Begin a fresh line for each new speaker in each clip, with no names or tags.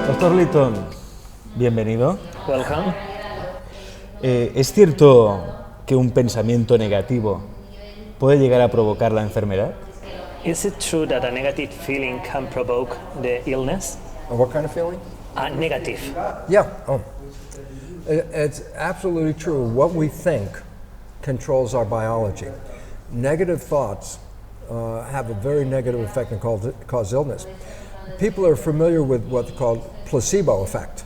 Doctor Litton, bienvenido.
Welcome.
¿Es cierto que un pensamiento negativo puede llegar a provocar la enfermedad?
Is it true that a negative feeling can provoke the illness?
What kind of feeling?
Negative.
Yeah. It's absolutely true. What we think controls our biology. Negative thoughts have a very negative effect and cause illness. People are familiar with what's called placebo effect.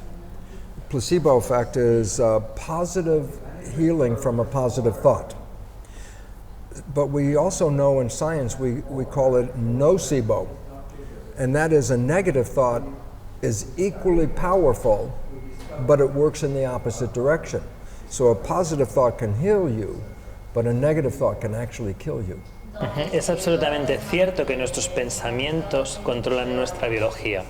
Placebo effect is positive healing from a positive thought. But we also know in science we call it nocebo, and that is a negative thought is equally powerful, but it works in the opposite direction. So a positive thought can heal you, but a negative thought can actually kill you.
Es absolutamente cierto que nuestros pensamientos controlan nuestra biología.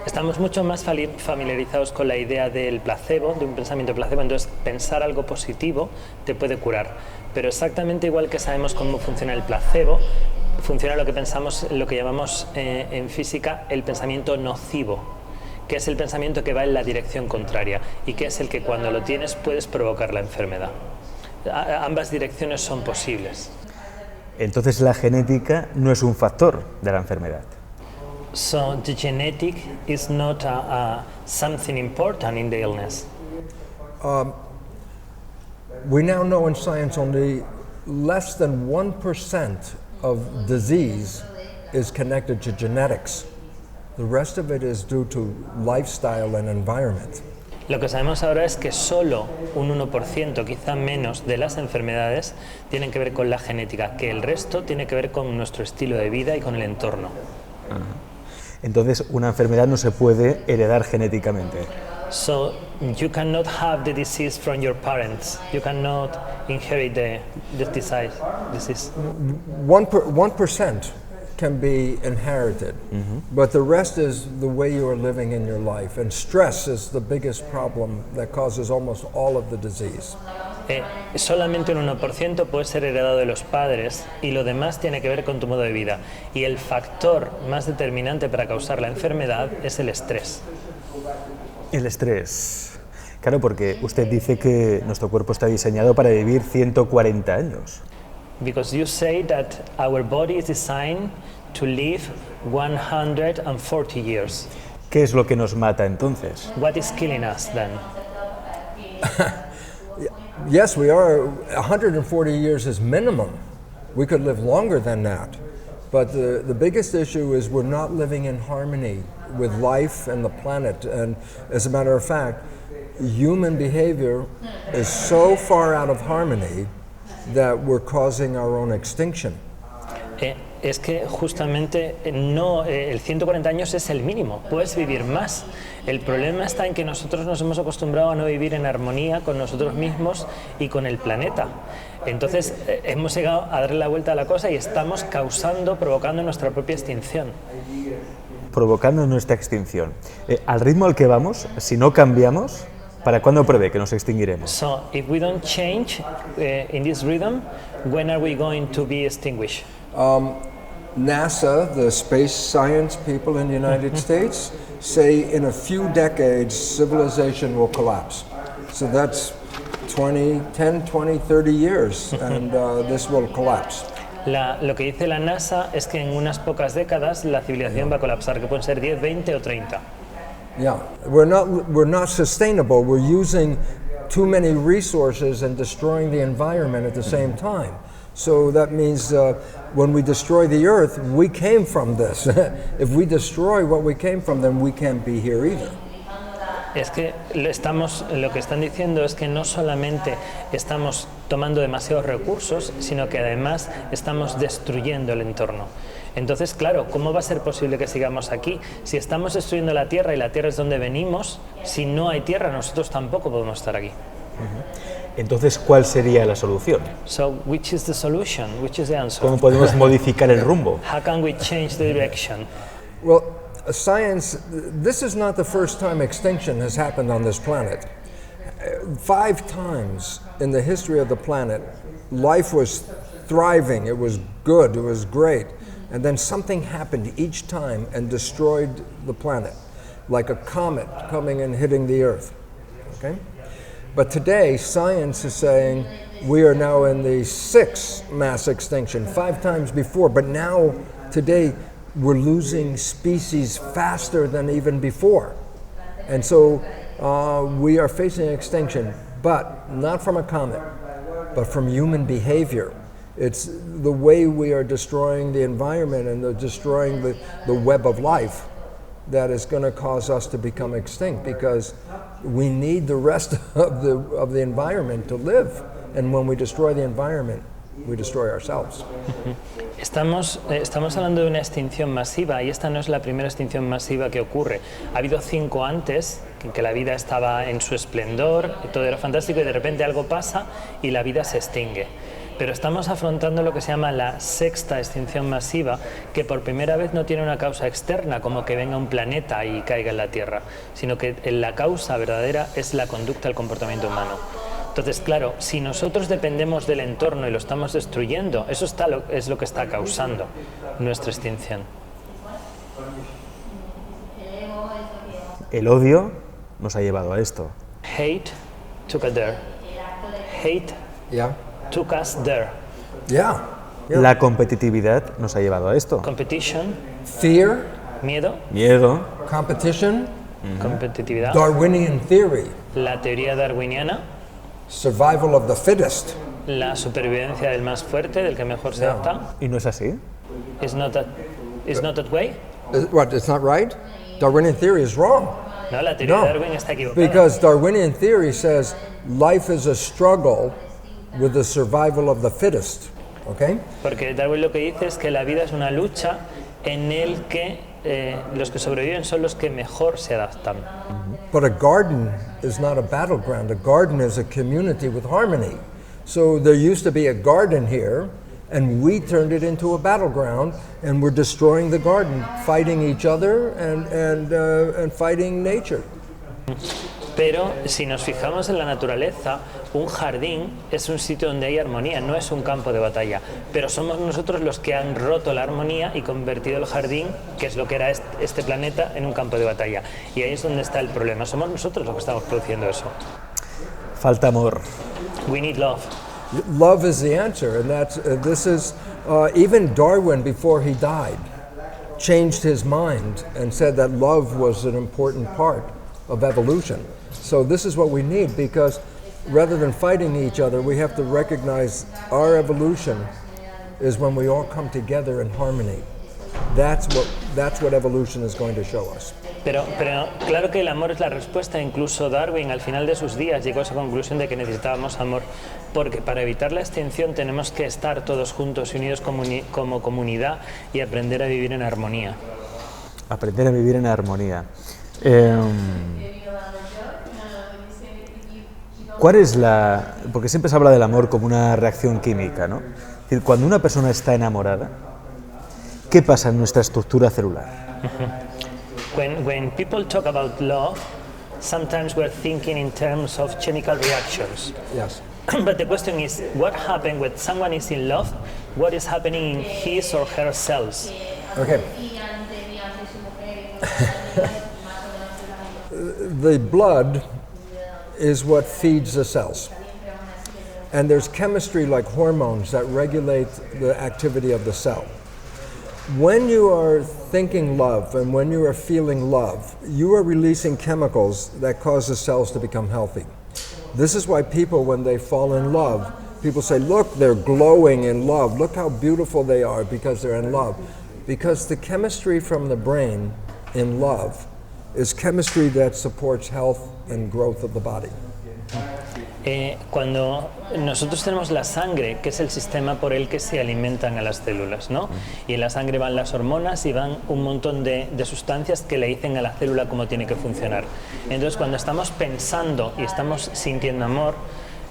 Estamos mucho más familiarizados con la idea del placebo, de un pensamiento placebo, entonces pensar algo positivo te puede curar. Pero exactamente igual que sabemos cómo funciona el placebo, funciona lo que llamamos en física el pensamiento nocivo, que es el pensamiento que va en la dirección contraria y que es el que cuando lo tienes puedes provocar la enfermedad. Ambas direcciones son posibles.
Entonces la genética no es un factor de la enfermedad.
So the genetic is not something important in the illness.
We now know in science only less than 1% of disease is connected to genetics. The rest of it is due to lifestyle and environment.
Lo que sabemos ahora es que solo un 1%, quizá menos, de las enfermedades tienen que ver con la genética, que el resto tiene que ver con nuestro estilo de vida y con el entorno.
Entonces, una enfermedad no se puede heredar genéticamente.
So you cannot have the disease from your parents. You cannot inherit the disease.
1% can be inherited, but the rest is the way you are living in your life. And stress is the biggest problem that causes almost all of the disease.
Solamente un 1% puede ser heredado de los padres y lo demás tiene que ver con tu modo de vida. Y el factor más determinante para causar la enfermedad es el estrés.
El estrés. Claro, porque usted dice que nuestro cuerpo está diseñado para vivir 140 años.
Because you say that our body is designed to live 140 years.
¿Qué es lo que nos mata entonces?
What is killing us then?
Yes, we are. 140 years is minimum. We could live longer than that. But the biggest issue is we're not living in harmony with life and the planet. And as a matter of fact, human behavior is so far out of harmony that we're causing our own extinction.
Es que justamente el 140 años es el mínimo, puedes vivir más. El problema está en que nosotros nos hemos acostumbrado a no vivir en armonía con nosotros mismos y con el planeta. Entonces hemos llegado a darle la vuelta a la cosa y estamos provocando nuestra propia extinción.
Provocando nuestra extinción. Al ritmo al que vamos, si no cambiamos, ¿para cuándo prevé que nos extinguiremos?
So, if we don't change in this rhythm, when are we going to be extinguished?
NASA, the space science people in the United States, say in a few decades civilization will collapse. So that's 10, 20, 30 years, and this will collapse.
Lo que dice la NASA es que en unas pocas décadas la civilización va a colapsar, que pueden ser 10, 20 o 30.
Yeah, we're not sustainable. We're using too many resources and destroying the environment at the same time. So that means when we destroy the earth, we came from this. If we destroy what we came from, then we can't be here either.
Es que lo que están diciendo es que no solamente estamos tomando demasiados recursos, sino que además estamos destruyendo el entorno. Entonces, claro, ¿cómo va a ser posible que sigamos aquí? Si estamos destruyendo la Tierra y la Tierra es donde venimos, si no hay Tierra, nosotros tampoco podemos estar aquí.
Entonces, ¿cuál sería la solución?
So, which is the solution? Which is the answer?
¿Cómo podemos modificar el rumbo?
How can we change the direction?
Well, science, this is not the first time extinction has happened on this planet. 5 times in the history of the planet, life was thriving, it was good, it was great, and then something happened each time and destroyed the planet. like a comet coming and hitting the Earth. Okay? But today, science is saying we are now in the 6th mass extinction, 5 times before, but now, today, we're losing species faster than even before. And so we are facing extinction, but not from a comet, but from human behavior. It's the way we are destroying the environment and destroying the web of life that is going to cause us to become extinct, because we need the rest of the environment to live. And when we destroy the environment, we destroy ourselves.
Estamos hablando de una extinción masiva, y esta no es la primera extinción masiva que ocurre. Ha habido 5 antes, en que la vida estaba en su esplendor, y todo era fantástico, y de repente algo pasa y la vida se extingue. Pero estamos afrontando lo que se llama la 6ª extinción masiva, que por primera vez no tiene una causa externa, como que venga un planeta y caiga en la Tierra, sino que la causa verdadera es la conducta, el comportamiento humano. Entonces, claro, si nosotros dependemos del entorno y lo estamos destruyendo, eso es lo que está causando nuestra extinción.
El odio nos ha llevado a esto.
Hate took us there. Hate
Yeah.
took us there.
Yeah. Yeah.
La competitividad nos ha llevado a esto.
Competition,
Fear,
miedo,
Miedo,
competition,
competitividad,
Darwinian theory,
la teoría darwiniana,
survival of the fittest.
la supervivencia del más fuerte, del que mejor se adapta.
¿y no es así?
Is not that way?
What, it's not right? Darwinian theory is wrong.
No, la teoría
No,
de Darwin está equivocada.
because Darwinian theory says life is a struggle with the survival of the fittest. Okay?
Porque Darwin lo que dice es que la vida es una lucha en el que los que sobreviven son los que mejor se adaptan.
But a garden is not a battleground. A garden is a community with harmony. So there used to be a garden here, and we turned it into a battleground, and we're destroying the garden, fighting each other and fighting nature.
Pero si nos fijamos en la naturaleza, un jardín es un sitio donde hay armonía, no es un campo de batalla. Pero somos nosotros los que han roto la armonía y convertido el jardín, que es lo que era este planeta, en un campo de batalla. Y ahí es donde está el problema. Somos nosotros los que estamos produciendo eso.
Falta amor.
We need love.
Love is the answer, and this is even Darwin, before he died, changed his mind and said that love was an important part of evolution. So this is what we need, because rather than fighting each other, we have to recognize our evolution is when we all come together in harmony. That's what evolution is going to show us.
Pero claro que el amor es la respuesta. Incluso Darwin al final de sus días llegó a esa conclusión de que necesitábamos amor, porque para evitar la extinción tenemos que estar todos juntos y unidos como comunidad y aprender a vivir en armonía.
Aprender a vivir en armonía. ¿Cuál es la...? Porque siempre se habla del amor como una reacción química, ¿no? Es decir, cuando una persona está enamorada, ¿qué pasa en nuestra estructura celular?
When people talk about love, sometimes we're thinking in terms of chemical reactions.
Yes.
But the question is, what happens when someone is in love? What is happening in his or her cells?
Okay. The blood is what feeds the cells. And there's chemistry like hormones that regulate the activity of the cell. When you are thinking love and when you are feeling love, you are releasing chemicals that cause the cells to become healthy. This is why people, when they fall in love, people say, look, they're glowing in love. Look how beautiful they are because they're in love. Because the chemistry from the brain in love is chemistry that supports health and growth of the body.
Cuando nosotros tenemos la sangre, que es el sistema por el que se alimentan a las células, ¿no? Y en la sangre van las hormonas y van un montón de sustancias que le dicen a la célula cómo tiene que funcionar. Entonces, cuando estamos pensando y estamos sintiendo amor,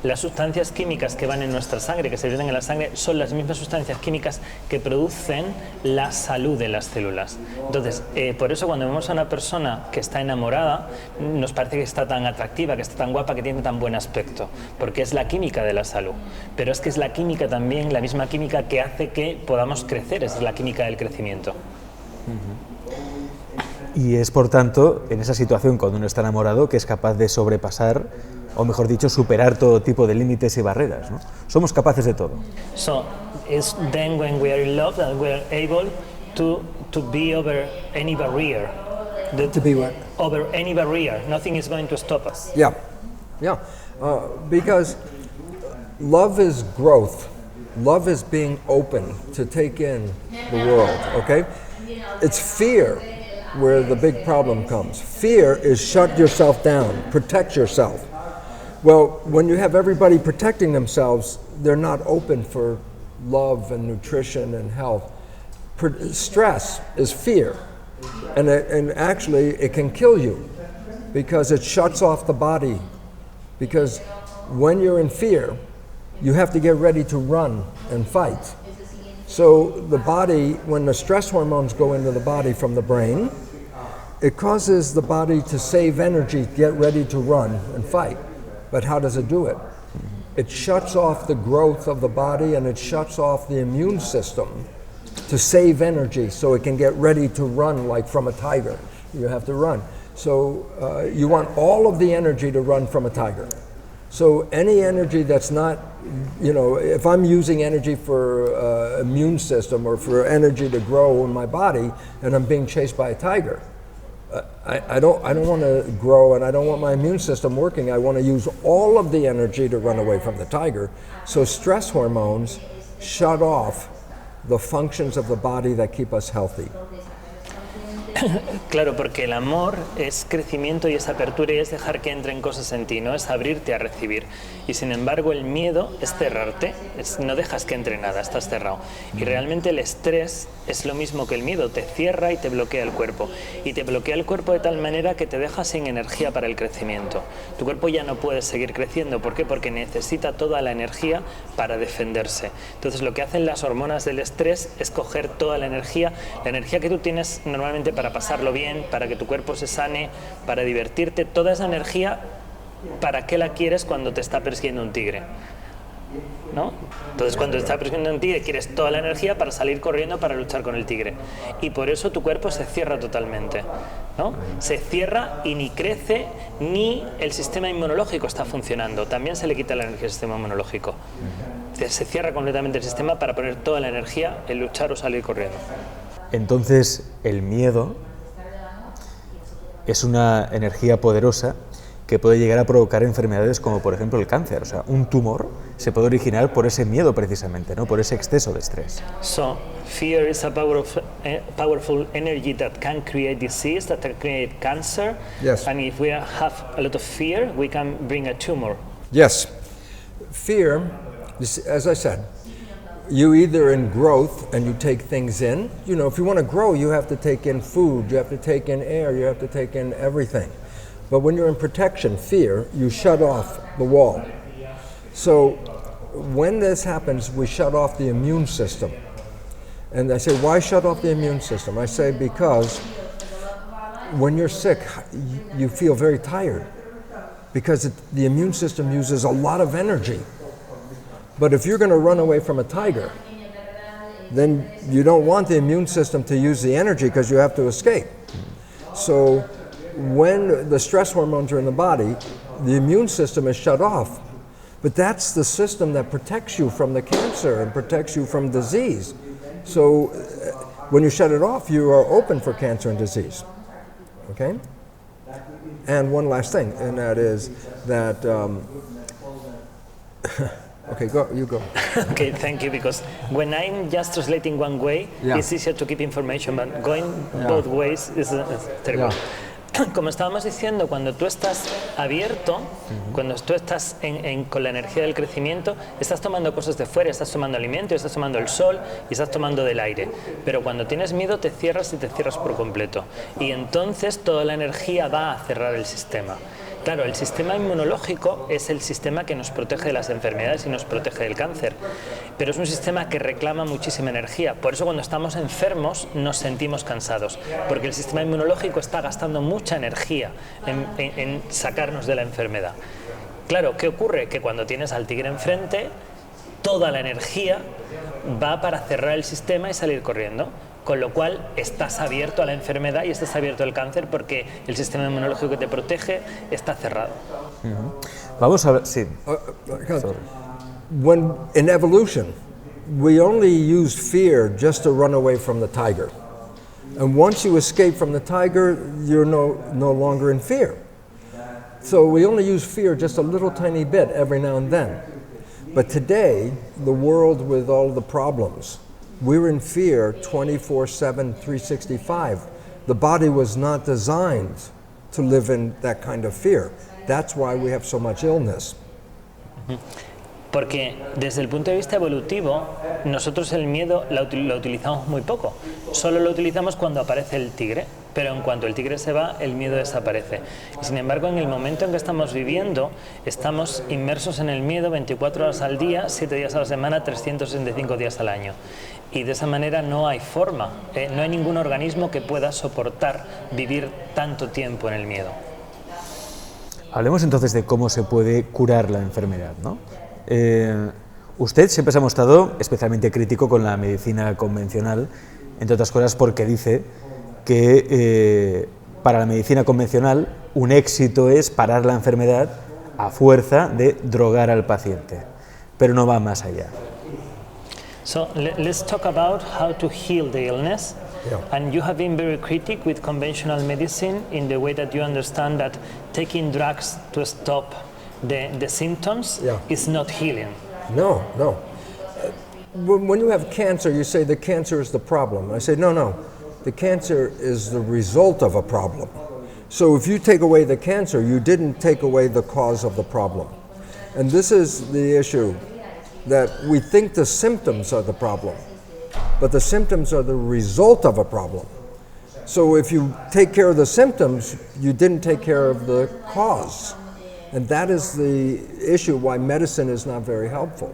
las sustancias químicas que van en nuestra sangre, que se vierten en la sangre, son las mismas sustancias químicas que producen la salud de las células. Entonces, por eso cuando vemos a una persona que está enamorada, nos parece que está tan atractiva, que está tan guapa, que tiene tan buen aspecto, porque es la química de la salud. Pero es que es la química también, la misma química que hace que podamos crecer, es la química del crecimiento.
Y es, por tanto, en esa situación, cuando uno está enamorado, que es capaz de sobrepasar, o mejor dicho, superar todo tipo de límites y barreras, ¿no? Somos capaces de todo.
So it's then when we are in love that we are able to be over any barrier.
To be what?
Over any barrier. Nothing is going to stop us.
Yeah, yeah. Because love is growth. Love is being open to take in the world, okay? It's fear where the big problem comes. Fear is shut yourself down, protect yourself. Well, when you have everybody protecting themselves, they're not open for love and nutrition and health. Stress is fear, and actually it can kill you because it shuts off the body. Because when you're in fear, you have to get ready to run and fight. So the body, when the stress hormones go into the body from the brain, it causes the body to save energy, get ready to run and fight. But how does it do it? It shuts off the growth of the body and it shuts off the immune system to save energy so it can get ready to run like from a tiger. You have to run. So you want all of the energy to run from a tiger. So any energy that's not, if I'm using energy for immune system or for energy to grow in my body and I'm being chased by a tiger, I don't want to grow and I don't want my immune system working. I want to use all of the energy to run away from the tiger. So stress hormones shut off the functions of the body that keep us healthy.
Claro, porque el amor es crecimiento y es apertura y es dejar que entren cosas en ti, no es abrirte a recibir. Y sin embargo el miedo es cerrarte, no dejas que entre nada, estás cerrado. Y realmente el estrés es lo mismo que el miedo, te cierra y te bloquea el cuerpo. Y te bloquea el cuerpo de tal manera que te deja sin energía para el crecimiento. Tu cuerpo ya no puede seguir creciendo, ¿por qué? Porque necesita toda la energía para defenderse. Entonces lo que hacen las hormonas del estrés es coger toda la energía que tú tienes normalmente para pasarlo bien, para que tu cuerpo se sane, para divertirte, toda esa energía, ¿para qué la quieres cuando te está persiguiendo un tigre? ¿No? Entonces cuando te está persiguiendo un tigre quieres toda la energía para salir corriendo para luchar con el tigre. Y por eso tu cuerpo se cierra totalmente, ¿no? Se cierra y ni crece ni el sistema inmunológico está funcionando. También se le quita la energía al sistema inmunológico. Se cierra completamente el sistema para poner toda la energía en luchar o salir corriendo.
Entonces, el miedo es una energía poderosa que puede llegar a provocar enfermedades como, por ejemplo, el cáncer. O sea, un tumor se puede originar por ese miedo precisamente, ¿no? Por ese exceso de estrés.
So, fear is a powerful energy that can create disease, that can create cancer.
Yes.
And if we have a lot of fear, we can bring a tumor.
Yes. Fear, as I said, you either in growth and you take things in. If you want to grow, you have to take in food, you have to take in air, you have to take in everything. But when you're in protection, fear, you shut off the wall. So when this happens, we shut off the immune system. And I say, why shut off the immune system? I say, because when you're sick, you feel very tired because the immune system uses a lot of energy. But if you're going to run away from a tiger, then you don't want the immune system to use the energy because you have to escape. So when the stress hormones are in the body, the immune system is shut off. But that's the system that protects you from the cancer and protects you from disease. So when you shut it off, you are open for cancer and disease. Okay? And one last thing, and that is that okay, you go.
Okay, thank you, because when I'm just translating one way, it's easier to keep information, but going both ways is terrible. Como estábamos diciendo, cuando tú estás abierto, cuando tú estás con la energía del crecimiento, estás tomando cosas de fuera, estás tomando alimento, estás tomando el sol y estás tomando del aire. Pero cuando tienes miedo te cierras y te cierras por completo. Y entonces toda la energía va a cerrar el sistema. Claro, el sistema inmunológico es el sistema que nos protege de las enfermedades y nos protege del cáncer, pero es un sistema que reclama muchísima energía. Por eso cuando estamos enfermos nos sentimos cansados, porque el sistema inmunológico está gastando mucha energía en sacarnos de la enfermedad. Claro, ¿qué ocurre? Que cuando tienes al tigre enfrente, toda la energía va para cerrar el sistema y salir corriendo. con lo cual estás abierto a la enfermedad y estás abierto al cáncer porque el sistema inmunológico que te protege está cerrado.
Vamos a ver, sí.
When in evolution, we only used fear just to run away from the tiger. And once you escape from the tiger, you're no longer in fear. So we only use fear just a little tiny bit every now and then. But today, the world with all the problems, we're in fear 24/7, 365. The body was not designed to live in that kind of fear. That's why we have so much illness.
Porque desde el punto de vista evolutivo, nosotros el miedo lo utilizamos muy poco. Solo lo utilizamos cuando aparece el tigre, pero en cuanto el tigre se va, el miedo desaparece. Y sin embargo, en el momento en que estamos viviendo, estamos inmersos en el miedo 24 horas al día, 7 días a la semana, 365 días al año. Y de esa manera no hay forma, no hay ningún organismo que pueda soportar vivir tanto tiempo en el miedo.
Hablemos entonces de cómo se puede curar la enfermedad, ¿no? Usted siempre se ha mostrado especialmente crítico con la medicina convencional, entre otras cosas porque dice que para la medicina convencional un éxito es parar la enfermedad a fuerza de drogar al paciente, pero no va más allá.
So let's talk about how to heal the illness.
Yeah.
And you have been very critical with conventional medicine in the way that you understand that taking drugs to stop the symptoms is not healing.
No. When you have cancer, you say the cancer is the problem. I say, no. The cancer is the result of a problem. So if you take away the cancer, you didn't take away the cause of the problem. And this is the issue, that we think the symptoms are the problem, but the symptoms are the result of a problem. So if you take care of the symptoms, you didn't take care of the cause. And that is the issue why medicine is not very helpful.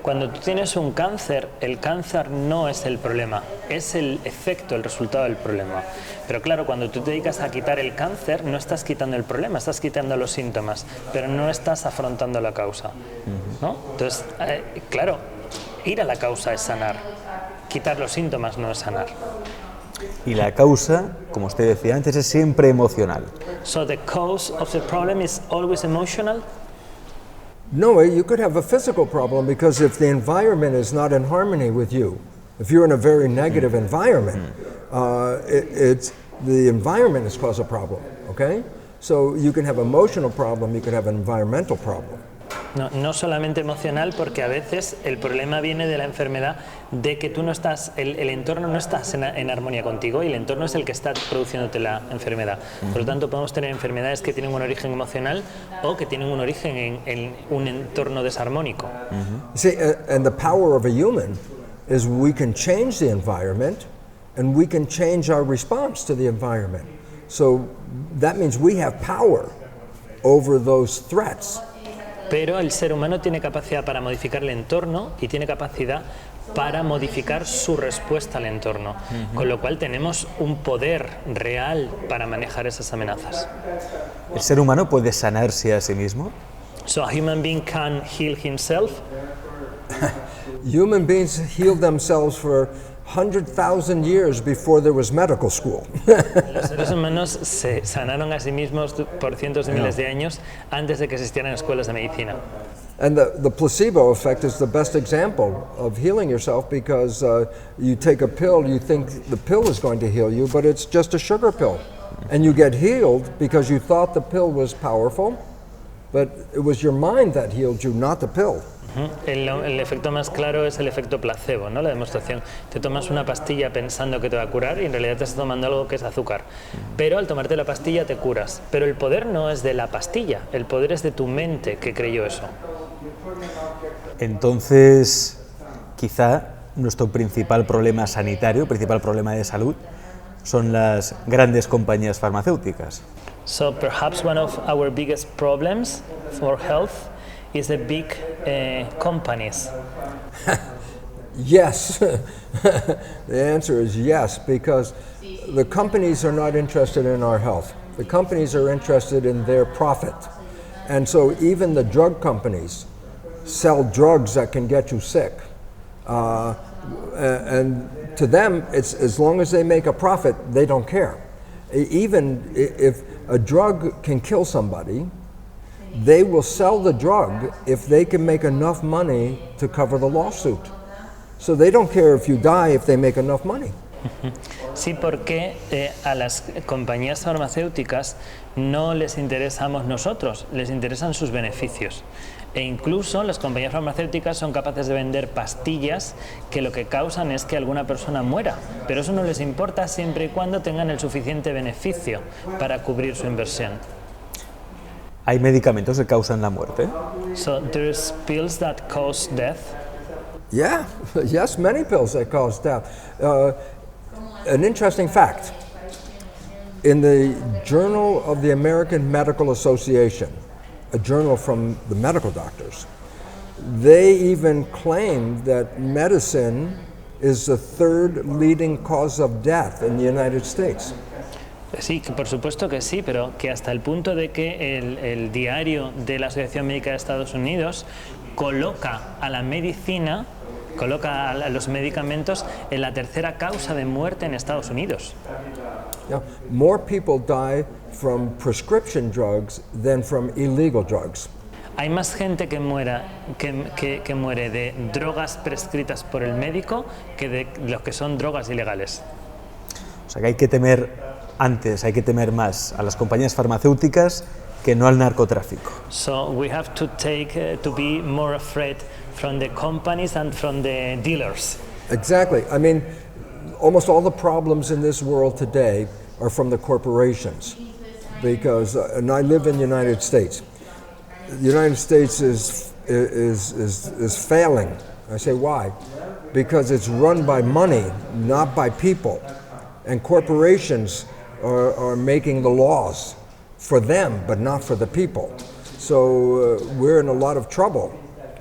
Cuando tú tienes un cáncer, el cáncer no es el problema, es el efecto, el resultado del problema. Pero claro, cuando tú te dedicas a quitar el cáncer, no estás quitando el problema, estás quitando los síntomas, pero no estás afrontando la causa, ¿no? Entonces, claro, ir a la causa es sanar, quitar los síntomas no es sanar.
Y la causa, como usted decía antes, es siempre emocional.
So the cause of the problem is always emotional?
No, you could have a physical problem because if the environment is not in harmony with you, if you're in a very negative environment, the environment has caused a problem, okay? So you can have an emotional problem, you could have an environmental problem.
No solamente emocional, porque a veces el problema viene de la enfermedad, de que tú no estás, el entorno no está en armonía contigo y el entorno es el que está produciéndote la enfermedad. Por lo tanto, podemos tener enfermedades que tienen un origen emocional o que tienen un origen en un entorno desarmónico.
See, and the power of a human is we can change the environment and we can change our response to the environment. So that means we have power over those threats.
Pero el ser humano tiene capacidad para modificar el entorno y tiene capacidad para modificar su respuesta al entorno, con lo cual tenemos un poder real para manejar esas amenazas.
¿El ser humano puede sanarse a sí mismo?
So a human being can heal himself.
Human beings heal themselves for 100,000 years before there was medical school.
Los seres humanos se sanaron a sí mismos por cientos de miles de años antes de que existieran escuelas de medicina.
And the placebo effect is the best example of healing yourself because you take a pill, you think the pill is going to heal you, but it's just a sugar pill. And you get healed because you thought the pill was powerful, but it was your mind that healed you, not the pill.
El efecto más claro es el efecto placebo, ¿no? La demostración. Te tomas una pastilla pensando que te va a curar y en realidad te estás tomando algo que es azúcar. Pero al tomarte la pastilla te curas. Pero el poder no es de la pastilla, el poder es de tu mente que creyó eso.
Entonces, quizá nuestro principal problema sanitario, principal problema de salud, son las grandes compañías farmacéuticas.
So perhaps one of our biggest problems for health is the big companies.
Yes. The answer is yes, because the companies are not interested in our health. The companies are interested in their profit. And so even the drug companies sell drugs that can get you sick. And to them, it's as long as they make a profit, they don't care. Even if a drug can kill somebody, they will sell the drug if they can make enough money to cover the lawsuit. So they don't care if you die if they make enough money.
Sí, porque a las compañías farmacéuticas no les interesamos nosotros, les interesan sus beneficios. E incluso las compañías farmacéuticas son capaces de vender pastillas que lo que causan es que alguna persona muera, pero eso no les importa siempre y cuando tengan el suficiente beneficio para cubrir su inversión.
¿Hay medicamentos que causan la muerte?
So there's pills that cause death.
Yeah, yes, many pills that cause death. An interesting fact, in the Journal of the American Medical Association, a journal from the medical doctors, they even claim that medicine is the third leading cause of death in the United States.
Sí, que por supuesto que sí, pero que hasta el punto de que el diario de la Asociación Médica de Estados Unidos coloca a la medicina, coloca a los medicamentos en la tercera causa de muerte en Estados Unidos.
Now, more people die from prescription drugs than from illegal drugs.
Hay más gente que muere de drogas prescritas por el médico que de los que son drogas ilegales.
O sea que hay que temer más a las compañías farmacéuticas que no al narcotráfico.
So we have to to be more afraid from the companies and from the dealers.
Exactly. I mean, almost all the problems in this world today are from the corporations. Because, and I live in the United States. The United States is failing. I say why? Because it's run by money, not by people. And corporations are making the laws for them, but not for the people. So we're in a lot of trouble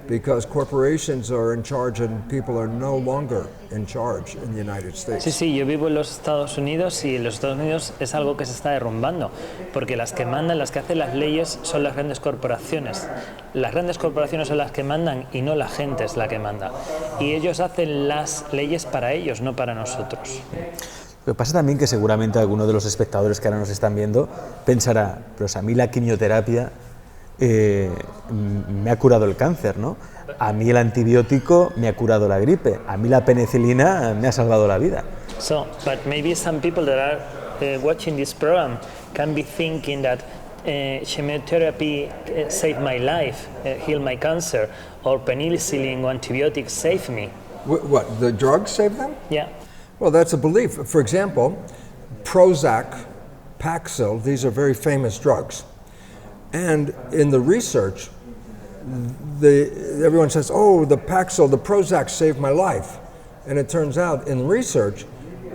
because corporations are in charge and people are no longer in charge in the United States.
Sí, yo vivo en los Estados Unidos y en los Estados Unidos es algo que se está derrumbando, porque las que mandan, las que hacen las leyes son las grandes corporaciones. Las grandes corporaciones son las que mandan y no la gente es la que manda. Y ellos hacen las leyes para ellos, no para nosotros.
Lo que pasa también que seguramente alguno de los espectadores que ahora nos están viendo pensará, pues a mí la quimioterapia me ha curado el cáncer, ¿no? A mí el antibiótico me ha curado la gripe, a mí la penicilina me ha salvado la vida.
So, but maybe some people that are watching this program can be thinking that chemotherapy saved my life, healed my cancer, or penicillin or antibiotics saved me.
What, the drugs save them?
Yeah.
Well, that's a belief. For example, Prozac, Paxil, these are very famous drugs. And in the research, everyone says, oh, the Paxil, the Prozac saved my life. And it turns out in research,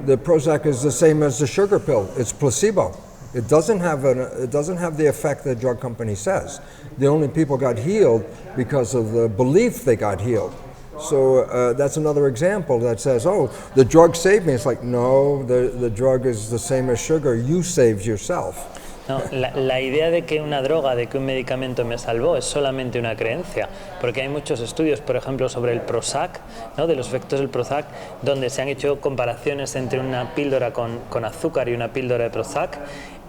the Prozac is the same as the sugar pill. It's placebo. It doesn't have the effect the drug company says. The only people got healed because of the belief they got healed. So that's another example that says, oh, the drug saved me. It's like, no, the drug is the same as sugar. You saved yourself.
No, la idea de que una droga, de que un medicamento me salvó es solamente una creencia, porque hay muchos estudios, por ejemplo, sobre el Prozac, ¿no? De los efectos del Prozac, donde se han hecho comparaciones entre una píldora con azúcar y una píldora de Prozac,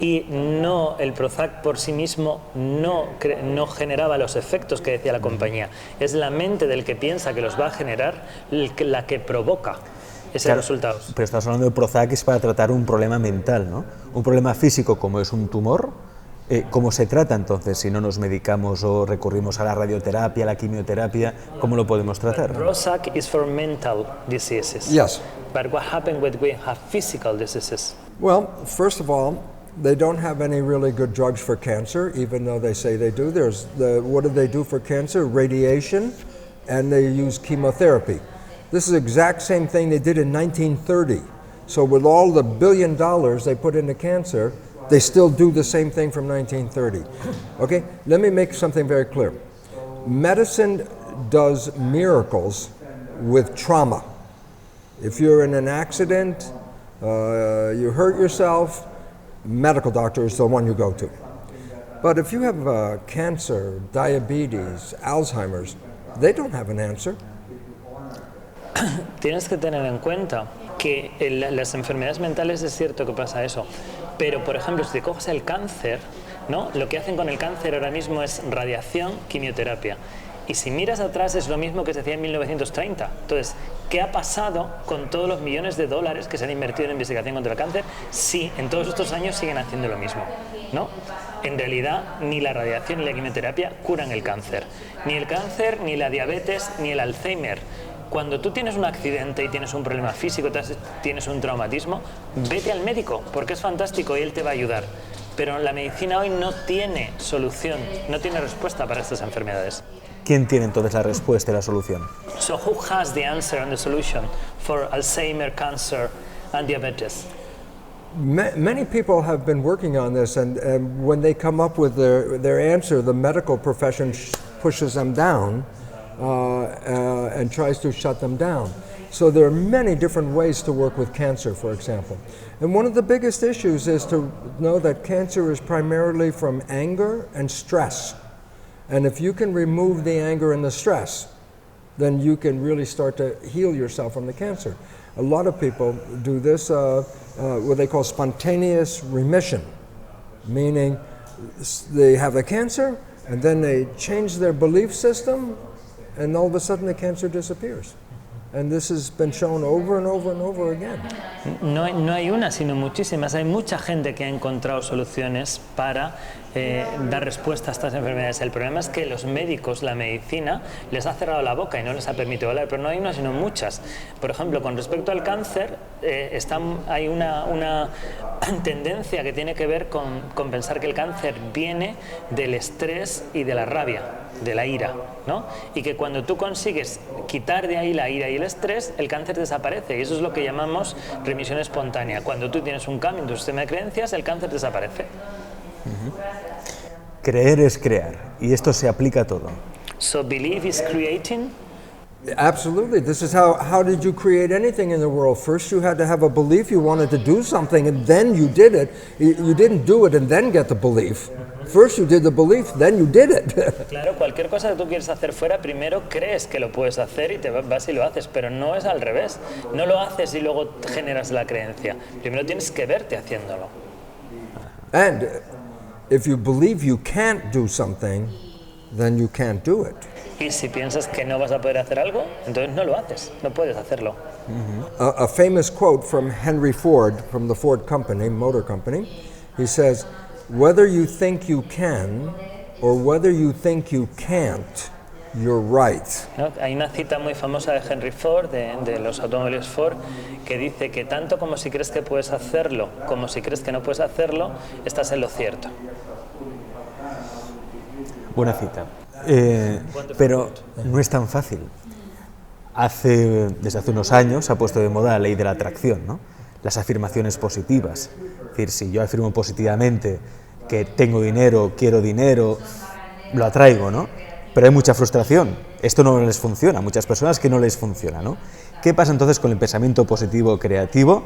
y no, el Prozac por sí mismo no generaba los efectos que decía la compañía. Es la mente del que piensa que los va a generar la que provoca esos resultados.
Pero estás hablando de Prozac es para tratar un problema mental, ¿no? Un problema físico como es un tumor. ¿Cómo se trata entonces si no nos medicamos o recurrimos a la radioterapia, a la quimioterapia? ¿Cómo lo podemos tratar?
Prozac is for mental diseases.
Yes.
But what happens when we have physical diseases?
Well, first of all, they don't have any really good drugs for cancer, even though they say they do. What do they do for cancer? Radiation, and they use chemotherapy. This is the exact same thing they did in 1930. So with all the $1 billion they put into cancer, they still do the same thing from 1930. Okay, let me make something very clear. Medicine does miracles with trauma. If you're in an accident, you hurt yourself, medical doctor is the one you go to. But if you have cancer, diabetes, Alzheimer's, they don't have an answer.
tienes que tener en cuenta que en las enfermedades mentales es cierto que pasa eso, pero por ejemplo si te coges el cáncer, ¿no? Lo que hacen con el cáncer ahora mismo es radiación, quimioterapia. Y si miras atrás es lo mismo que se hacía en 1930. Entonces, ¿qué ha pasado con todos los millones de dólares que se han invertido en investigación contra el cáncer si en todos estos años siguen haciendo lo mismo? ¿No? En realidad, ni la radiación ni la quimioterapia curan el cáncer. Ni el cáncer, ni la diabetes, ni el Alzheimer. Cuando tú tienes un accidente y tienes un problema físico, tienes un traumatismo, vete al médico, porque es fantástico y él te va a ayudar. Pero la medicina hoy no tiene solución, no tiene respuesta para estas enfermedades.
¿Quién tiene entonces la respuesta y la solución?
So who has the answer and the solution for Alzheimer, cancer and diabetes?
Many people have been working on this, and when they come up with their answer, the medical profession pushes them down and tries to shut them down. So there are many different ways to work with cancer, for example. And one of the biggest issues is to know that cancer is primarily from anger and stress. And if you can remove the anger and the stress, then you can really start to heal yourself from the cancer. A lot of people do this, what they call spontaneous remission, meaning they have the cancer and then they change their belief system and all of a sudden the cancer disappears. And this has been shown over and over and over again.
No hay una, sino muchísimas. Hay mucha gente que ha encontrado soluciones para dar respuesta a estas enfermedades. El problema es que los médicos, la medicina, les ha cerrado la boca y no les ha permitido hablar. Pero no hay una, sino muchas. Por ejemplo, con respecto al cáncer, hay una tendencia que tiene que ver con pensar que el cáncer viene del estrés y de la rabia, de la ira, ¿no? Y que cuando tú consigues quitar de ahí la ira y el estrés, el cáncer desaparece. Y eso es lo que llamamos remisión espontánea. Cuando tú tienes un cambio en tu sistema de creencias, el cáncer desaparece.
Creer es crear, y esto se aplica a todo.
So belief is creating.
Absolutely. This is how did you create anything in the world? First you had to have a belief you wanted to do something, and then you did it. You didn't do it and then get the belief. First you did the belief, then you did it.
Claro, cualquier cosa que tú quieres hacer fuera, primero crees que lo puedes hacer y te vas y lo haces, pero no es al revés. No lo haces y luego generas la creencia. Primero tienes que verte haciéndolo.
And if you believe you can't do something, then you can't do it.
Y si piensas que no vas a poder hacer algo, entonces no lo haces, no puedes hacerlo.
A famous quote from Henry Ford, from the Ford Company, Motor Company, he says, "Whether you think you can or whether you think you can't, you're right."
¿No? Hay una cita muy famosa de Henry Ford, de los automóviles Ford, que dice que tanto como si crees que puedes hacerlo, como si crees que no puedes hacerlo, estás en lo cierto.
Buena cita. Pero no es tan fácil. Desde hace unos años se ha puesto de moda la ley de la atracción, ¿no? Las afirmaciones positivas. Es decir, si yo afirmo positivamente que tengo dinero, quiero dinero, lo atraigo, ¿no? Pero hay mucha frustración. Esto no les funciona, a muchas personas que no les funciona, ¿no? ¿Qué pasa entonces con el pensamiento positivo creativo?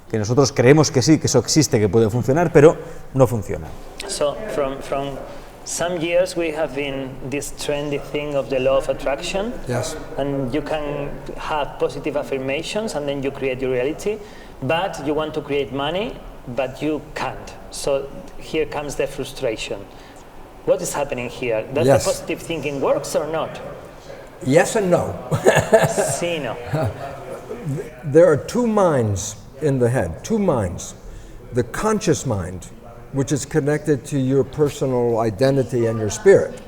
Que nosotros creemos que sí, que eso existe, que puede funcionar, pero no funciona.
So from some years we have been this trendy thing of the law of attraction.
Yes.
And you can have positive affirmations and then you create your reality, but you want to create money, but you can't. So here comes the frustration. What is happening here? Does
Yes.
the positive thinking works or not?
Yes and no.
Sí, no.
There are two minds in the head, two minds. The conscious mind, which is connected to your personal identity and your spirit.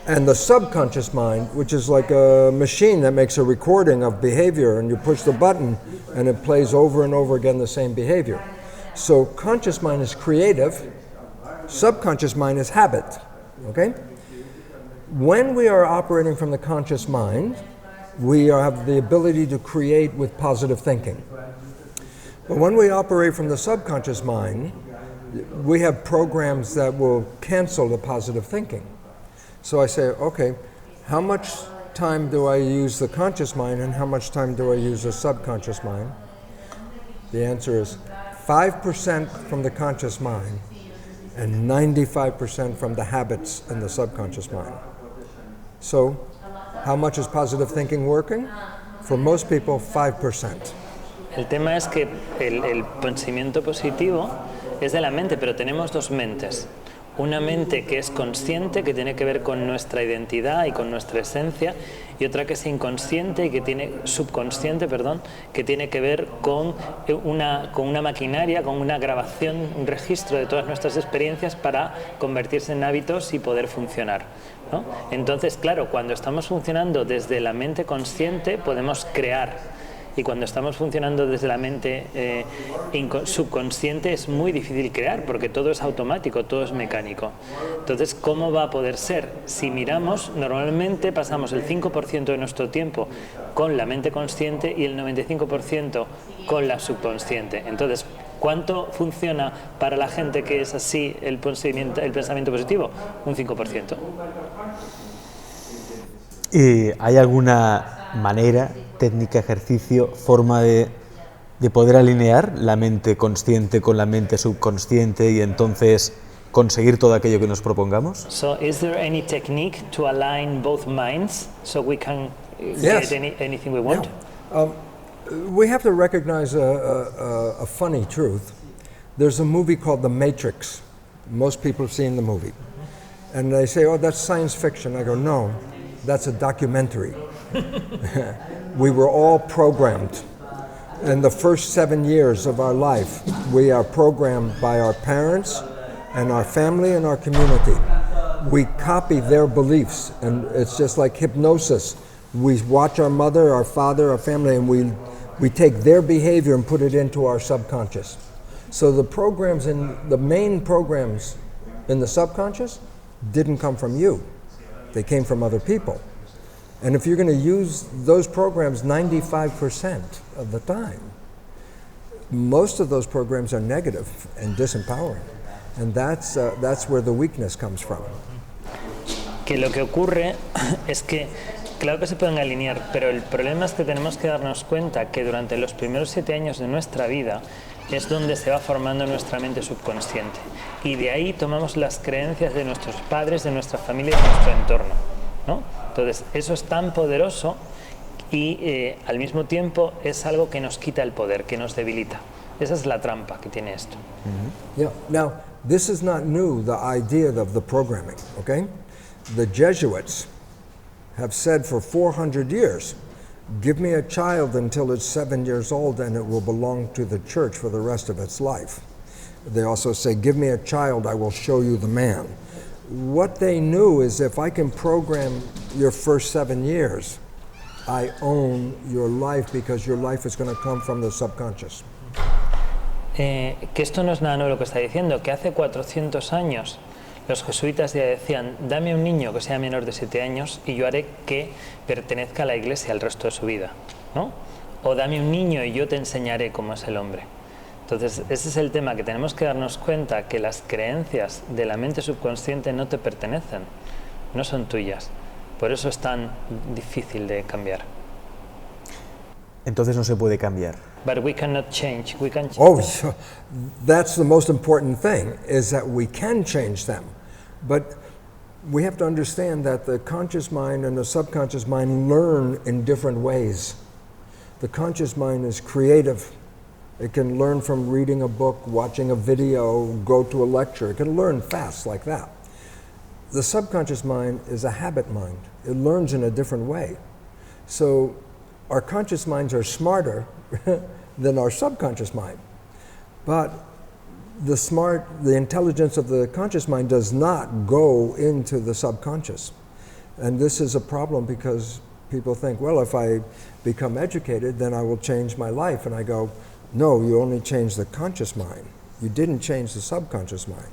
And the subconscious mind, which is like a machine that makes a recording of behavior, and you push the button and it plays over and over again the same behavior. So conscious mind is creative, subconscious mind is habit, okay? When we are operating from the conscious mind, we have the ability to create with positive thinking. But when we operate from the subconscious mind, we have programs that will cancel the positive thinking. So I say, okay, how much time do I use the conscious mind and how much time do I use the subconscious mind? The answer is 5% from the conscious mind and 95% from the habits in the subconscious mind. So how much is positive thinking working? For most people, 5%.
El tema es que el pensamiento positivo es de la mente, pero tenemos dos mentes. Una mente que es consciente, que tiene que ver con nuestra identidad y con nuestra esencia, y otra que es inconsciente y que tiene subconsciente, perdón, que tiene que ver con una maquinaria, con una grabación, un registro de todas nuestras experiencias para convertirse en hábitos y poder funcionar, ¿no? Entonces, claro, cuando estamos funcionando desde la mente consciente podemos crear. Y cuando estamos funcionando desde la mente subconsciente es muy difícil crear porque todo es automático, todo es mecánico. Entonces, ¿cómo va a poder ser? Si miramos, normalmente pasamos el 5% de nuestro tiempo con la mente consciente y el 95% con la subconsciente. Entonces, ¿cuánto funciona para la gente que es así el pensamiento positivo? Un 5%.
¿Y hay alguna manera, técnica, ejercicio, forma de poder alinear la mente consciente con la mente subconsciente y entonces conseguir todo aquello que nos propongamos?
So, is there any technique to align both minds so we can
Yes.
get anything we want?
We have to recognize a funny truth. There's a movie called The Matrix. Most people have seen the movie. And they say, oh, that's science fiction. I go, no, that's a documentary. We were all programmed. In the first 7 years of our life, we are programmed by our parents and our family and our community. We copy their beliefs, and it's just like hypnosis. We watch our mother, our father, our family, and we take their behavior and put it into our subconscious. So the main programs in the subconscious didn't come from you. They came from other people. And if you're going to use those programs 95% of the time, most of those programs are negative and disempowering. And that's where the weakness comes from.
Que lo que ocurre es que, claro que se pueden alinear, pero el problema es que tenemos que darnos cuenta que durante los primeros 7 años de nuestra vida es donde se va formando nuestra mente subconsciente. Y de ahí tomamos las creencias de nuestros padres, de nuestra familia y de nuestro entorno, ¿no? Entonces, eso es tan poderoso y al mismo tiempo es algo que nos quita el poder, que nos debilita. Esa es la trampa que tiene esto.
Yeah. Now, this is not new, the idea of the programming, okay? The Jesuits have said for 400 years, give me a child until it's 7 years old and it will belong to the church for the rest of its life. They also say, give me a child, I will show you the man. What they knew is if I can program your first 7 years, I own your life because your life is going to come from the subconscious.
Que esto no es nada nuevo lo que está diciendo, que hace 400 años los jesuitas ya decían, dame un niño que sea menor de 7 años y yo haré que pertenezca a la iglesia el resto de su vida, ¿no? O dame un niño y yo te enseñaré cómo es el hombre. Entonces, ese es el tema, que tenemos que darnos cuenta que las creencias de la mente subconsciente no te pertenecen, no son tuyas. Por eso es tan difícil de cambiar.
Entonces no se puede cambiar.
But we cannot change. We can
Oh, so that's the most important thing, is that we can change them. But we have to understand that the conscious mind and the subconscious mind learn in different ways. The conscious mind is creative. It can learn from reading a book, watching a video, go to a lecture. It can learn fast like that. The subconscious mind is a habit mind. It learns in a different way. So our conscious minds are smarter than our subconscious mind. But the intelligence of the conscious mind does not go into the subconscious. And this is a problem because people think, well, if I become educated, then I will change my life. And I go, no, you only change the conscious mind. You didn't change the subconscious mind.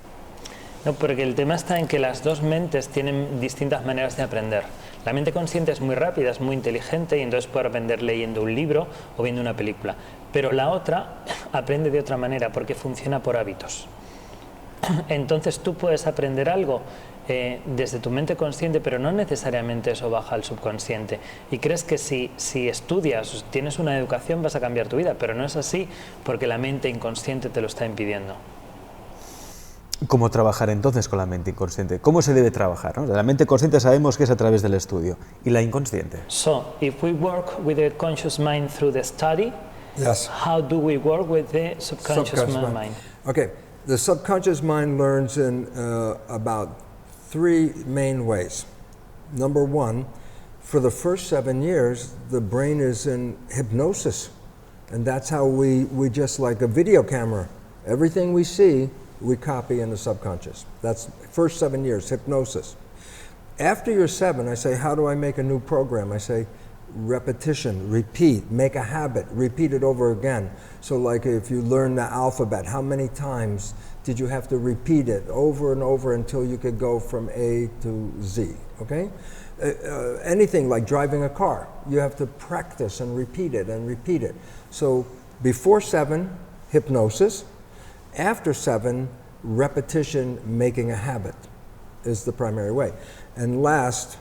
No, porque el tema está en que las dos mentes tienen distintas maneras de aprender. La mente consciente es muy rápida, es muy inteligente y entonces puede aprender leyendo un libro o viendo una película. Pero la otra aprende de otra manera porque funciona por hábitos. Entonces tú puedes aprender algo desde tu mente consciente, pero no necesariamente eso baja al subconsciente. Y crees que si estudias, tienes una educación, vas a cambiar tu vida, pero no es así porque la mente inconsciente te lo está impidiendo.
¿Cómo trabajar entonces con la mente inconsciente? ¿Cómo se debe trabajar, ¿no? La mente consciente sabemos que es a través del estudio. ¿Y la inconsciente?
So, if we work with the conscious mind through the study,
Yes.
how do we work with the subconscious mind?
Okay, the subconscious mind learns in about 3 main ways. Number 1, for the first 7 years, the brain is in hypnosis. And that's how we just like a video camera. Everything we see, we copy in the subconscious. That's first 7 years, hypnosis. After you're 7, I say, how do I make a new program? I say, repetition, repeat, make a habit, repeat it over again. So like if you learn the alphabet, how many times did you have to repeat it over and over until you could go from A to Z, okay? Anything like driving a car, you have to practice and repeat it and repeat it. So before 7, hypnosis. After 7, repetition, making a habit is the primary way. And last,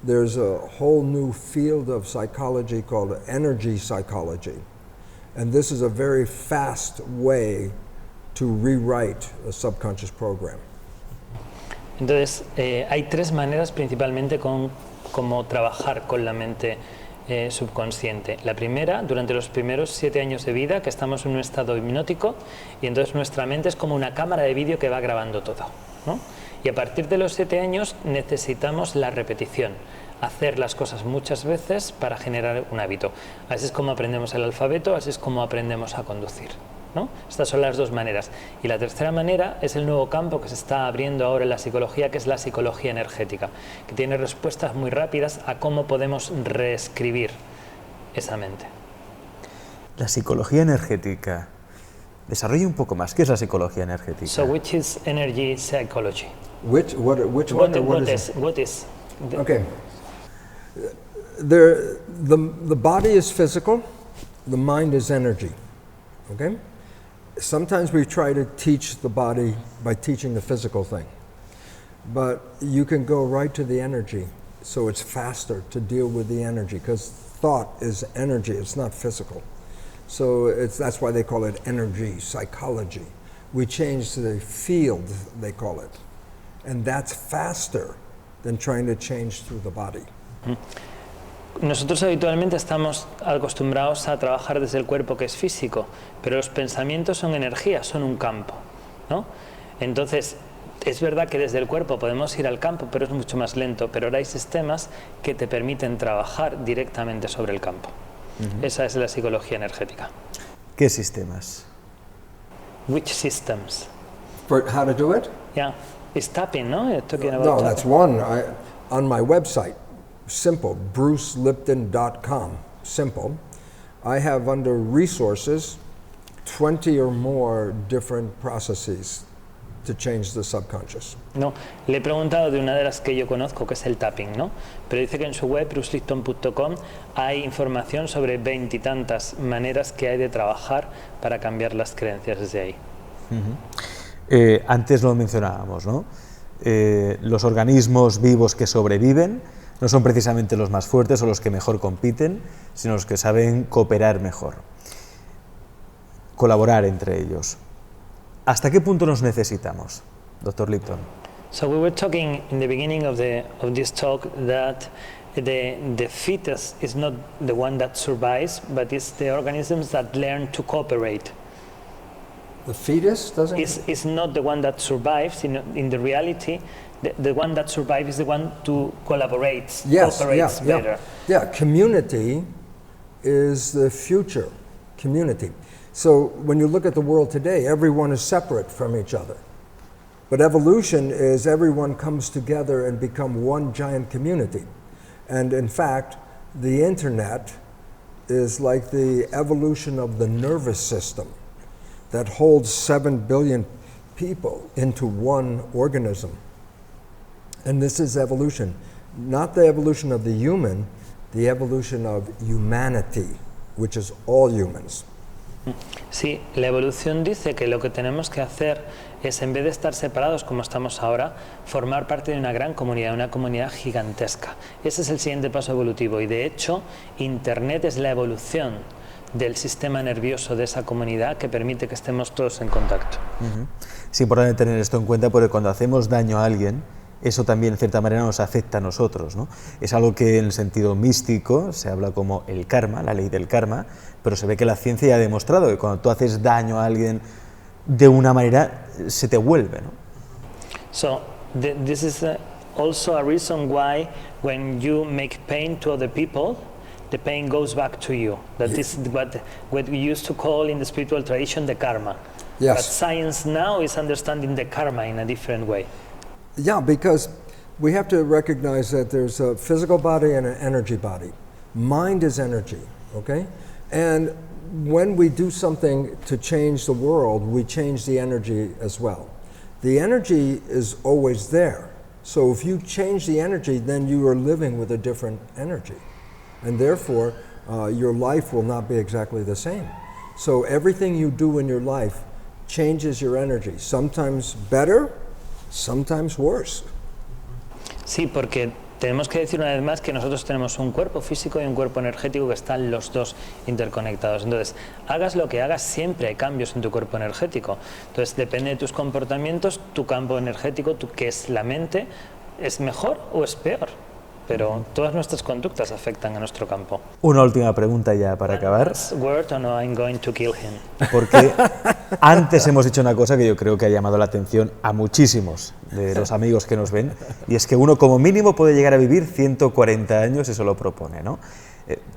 there's a whole new field of psychology called energy psychology. And this is a very fast way to rewrite a subconscious program.
Entonces, hay 3 maneras principalmente como trabajar con la mente subconsciente. La primera, durante los primeros 7 años de vida, que estamos en un estado hipnótico, y entonces nuestra mente es como una cámara de vídeo que va grabando todo, ¿no? Y a partir de los 7 años necesitamos la repetición, hacer las cosas muchas veces para generar un hábito. Así es como aprendemos el alfabeto, así es como aprendemos a conducir, ¿no? Estas son las 2 maneras. Y la tercera manera es el nuevo campo que se está abriendo ahora en la psicología, que es la psicología energética, que tiene respuestas muy rápidas a cómo podemos reescribir esa mente.
La psicología energética. Desarrolle un poco más. ¿Qué es la psicología energética?
So, which is energy psychology?
Which one? Or what is it?
What is?
Okay. The body is physical, the mind is energy. Okay? Sometimes we try to teach the body by teaching the physical thing. But you can go right to the energy, so it's faster to deal with the energy, because thought is energy, it's not physical. So that's why they call it energy psychology. We change the field, they call it. And that's faster than trying to change through the body.
Nosotros habitualmente estamos acostumbrados a trabajar desde el cuerpo, que es físico, pero los pensamientos son energía, son un campo, ¿no? Entonces, es verdad que desde el cuerpo podemos ir al campo, pero es mucho más lento, pero ahora hay sistemas que te permiten trabajar directamente sobre el campo. Esa es la psicología energética.
¿Qué sistemas?
Which systems?
For how to do it?
Yeah, it's tapping, no? You're talking about
No,
tapping.
that's one. On my website, simple, brucelipton.com, simple. I have under resources 20 or more different processes to change the subconscious.
No, le he preguntado de una de las que yo conozco, que es el tapping, ¿no? Pero dice que en su web, brucelipton.com, hay información sobre 20 y tantas maneras que hay de trabajar para cambiar las creencias desde ahí.
Antes lo mencionábamos, ¿no? Los organismos vivos que sobreviven no son precisamente los más fuertes o los que mejor compiten, sino los que saben cooperar mejor, colaborar entre ellos. ¿Hasta qué punto nos necesitamos, Dr. Lipton?
So we were talking in the beginning of this talk that the fetus is not the one that survives, but it's the organisms that learn to cooperate.
The fetus doesn't?
Is not the one that survives. In the reality, the one that survives is the one to cooperates better.
Yeah, community is the future, community. So when you look at the world today, everyone is separate from each other. But evolution is everyone comes together and become one giant community. And in fact, the internet is like the evolution of the nervous system that holds 7 billion people into one organism. And this is evolution, not the evolution of the human, the evolution of humanity, which is all humans.
Sí, la evolución dice que lo que tenemos que hacer es, en vez de estar separados como estamos ahora, formar parte de una gran comunidad, una comunidad gigantesca. Ese es el siguiente paso evolutivo y, de hecho, Internet es la evolución del sistema nervioso de esa comunidad que permite que estemos todos en contacto.
Es importante tener esto en cuenta porque cuando hacemos daño a alguien, eso también en cierta manera nos afecta a nosotros, ¿no? Es algo que en el sentido místico se habla como el karma, la ley del karma, pero se ve que la ciencia ya ha demostrado que cuando tú haces daño a alguien de una manera se te vuelve, ¿no?
So this is also a reason why when you make pain to other people, the pain goes back to you. That is what we used to call in the spiritual tradition the karma.
Yes.
But science now is understanding the karma in a different way.
Yeah, because we have to recognize that there's a physical body and an energy body. Mind is energy, okay? And when we do something to change the world, we change the energy as well. The energy is always there. So if you change the energy, then you are living with a different energy. And therefore, your life will not be exactly the same. So everything you do in your life changes your energy, sometimes better, sometimes worse.
Sí, porque tenemos que decir una vez más que nosotros tenemos un cuerpo físico y un cuerpo energético que están los dos interconectados. Entonces, hagas lo que hagas, siempre hay cambios en tu cuerpo energético. Entonces, depende de tus comportamientos, tu campo energético, que es la mente, ¿es mejor o es peor? Pero todas nuestras conductas afectan a nuestro campo.
Una última pregunta ya para acabar.
Word or no, I'm going to kill him.
Porque antes hemos dicho una cosa que yo creo que ha llamado la atención a muchísimos de los amigos que nos ven, y es que uno como mínimo puede llegar a vivir 140 años, eso lo propone, ¿no?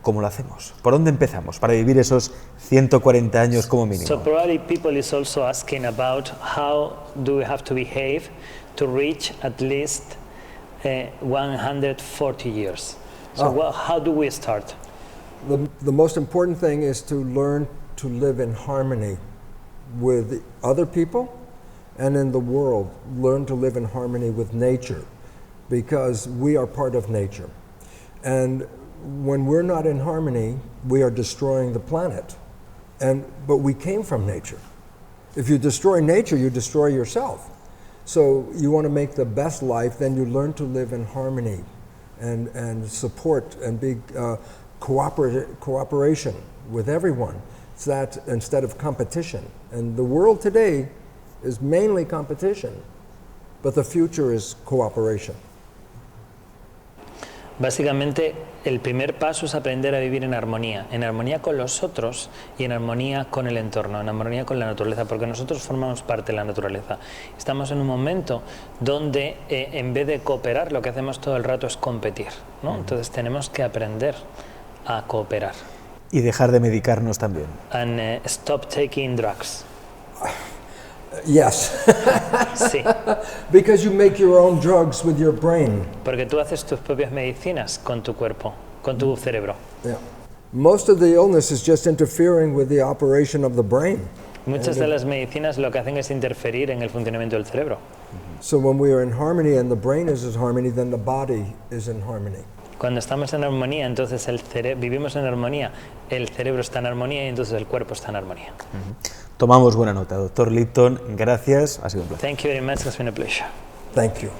¿Cómo lo hacemos? ¿Por dónde empezamos para vivir esos 140 años como mínimo?
So probably people is also asking about how do we have to behave to reach at least 140 years. So how do we start?
The most important thing is to learn to live in harmony with other people and in the world. Learn to live in harmony with nature, because we are part of nature. And when we're not in harmony, we are destroying the planet. But we came from nature. If you destroy nature, you destroy yourself. So you want to make the best life, then you learn to live in harmony and support and be cooperation with everyone. It's that instead of competition. And the world today is mainly competition, but the future is cooperation.
Básicamente, el primer paso es aprender a vivir en armonía con los otros y en armonía con el entorno, en armonía con la naturaleza, porque nosotros formamos parte de la naturaleza. Estamos en un momento donde en vez de cooperar, lo que hacemos todo el rato es competir, ¿no? Entonces tenemos que aprender a cooperar.
Y dejar de medicarnos también.
And stop taking drugs.
Yes.
Sí.
Because you make your own drugs with your brain.
Porque tú haces tus propias medicinas con tu cuerpo, con tu cerebro.
Yeah. Most of the illness is just interfering with the operation of the brain.
Muchas de las medicinas lo que hacen es interferir en el funcionamiento del cerebro.
So when we are in harmony and the brain is in harmony, then the body is in harmony.
Cuando estamos en armonía, entonces vivimos en armonía, el cerebro está en armonía y entonces el cuerpo está en armonía.
Tomamos buena nota. Doctor Lipton, gracias, ha sido un placer.
Thank you very much, it's been a pleasure.
Thank you.